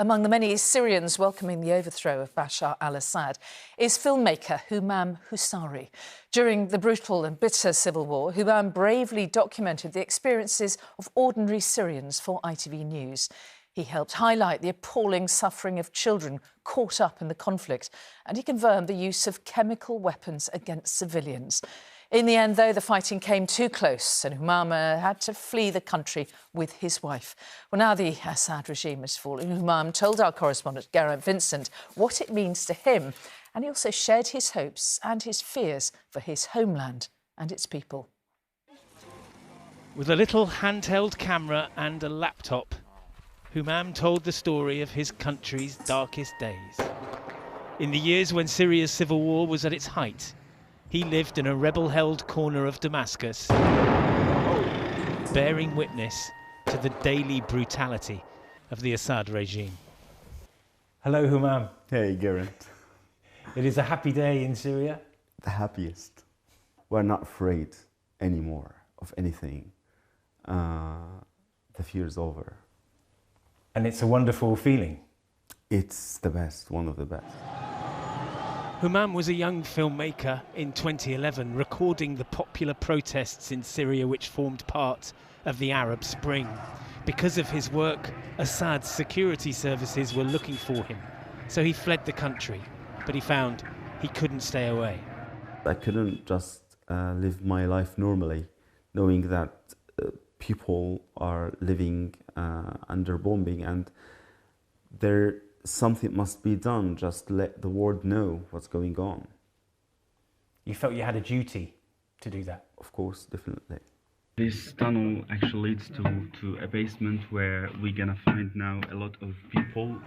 Among the many Syrians welcoming the overthrow of Bashar al-Assad is filmmaker Humam Husari. During the brutal and bitter civil war, Humam bravely documented the experiences of ordinary Syrians for ITV News. He helped highlight the appalling suffering of children caught up in the conflict, and he confirmed the use of chemical weapons against civilians. In the end, though, the fighting came too close and Humam had to flee the country with his wife. Well, now the Assad regime has fallen. Humam told our correspondent, Geraint Vincent, what it means to him, and he also shared his hopes and his fears for his homeland and its people. With a little handheld camera and a laptop, Humam told the story of his country's darkest days. In the years when Syria's civil war was at its height, he lived in a rebel-held corner of Damascus, bearing witness to the daily brutality of the Assad regime. Hello, Humam. Hey, Geraint. It is a happy day in Syria. The happiest. We're not afraid anymore of anything. The fear is over. And it's a wonderful feeling. It's the best, one of the best. Humam was a young filmmaker in 2011, recording the popular protests in Syria which formed part of the Arab Spring. Because of his work, Assad's security services were looking for him. So he fled the country, but he found he couldn't stay away. I couldn't just live my life normally, knowing that people are living under bombing and something must be done, just let the world know what's going on. You felt you had a duty to do that? Of course, definitely. This tunnel actually leads to a basement where we're gonna find now a lot of people.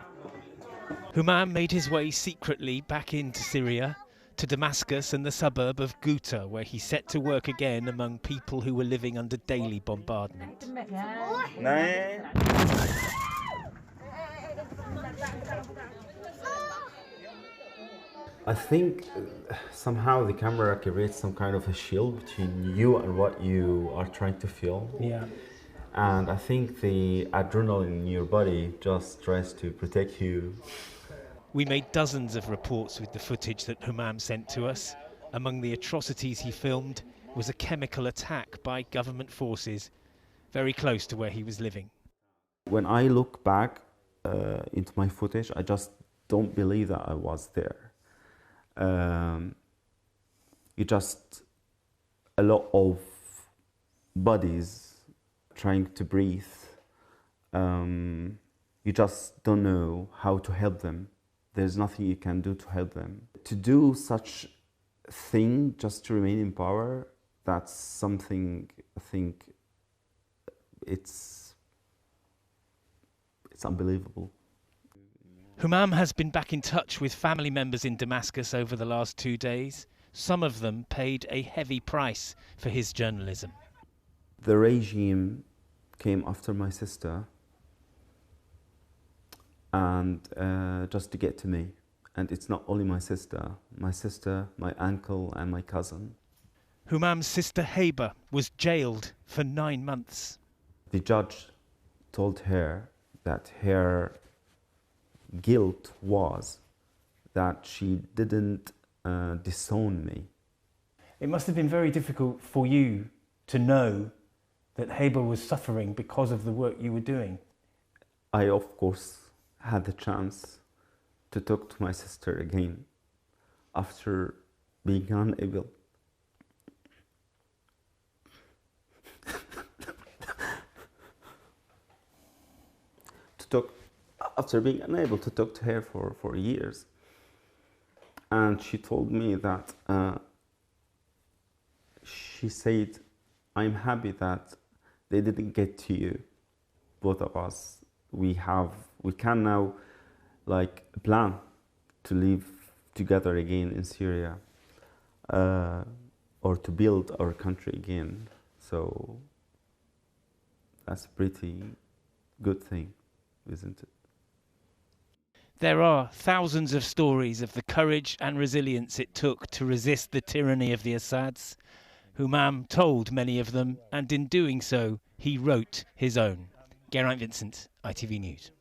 Humam made his way secretly back into Syria, to Damascus and the suburb of Ghouta, where he set to work again among people who were living under daily bombardment. I think somehow the camera creates some kind of a shield between you and what you are trying to film. Yeah. And I think the adrenaline in your body just tries to protect you. We made dozens of reports with the footage that Humam sent to us. Among the atrocities he filmed was a chemical attack by government forces very close to where he was living. When I look back into my footage, I just don't believe that I was there. You just a lot of bodies trying to breathe. You just don't know how to help them. There's nothing you can do to help them. To do such thing just to remain in power, that's something I think it's unbelievable. Humam has been back in touch with family members in Damascus over the last 2 days. Some of them paid a heavy price for his journalism. The regime came after my sister and just to get to me. And it's not only my sister, my uncle and my cousin. Humam's sister Heba was jailed for 9 months. The judge told her that her guilt was that she didn't disown me. It must have been very difficult for you to know that Heba was suffering because of the work you were doing. I, of course, had the chance to talk to my sister again after being unable. After being unable to talk to her for years. And she told me that, she said, I'm happy that they didn't get to you, both of us. We can now plan to live together again in Syria, or to build our country again. So that's a pretty good thing, isn't it? There are thousands of stories of the courage and resilience it took to resist the tyranny of the Assads. Humam told many of them, and in doing so, he wrote his own. Geraint Vincent, ITV News.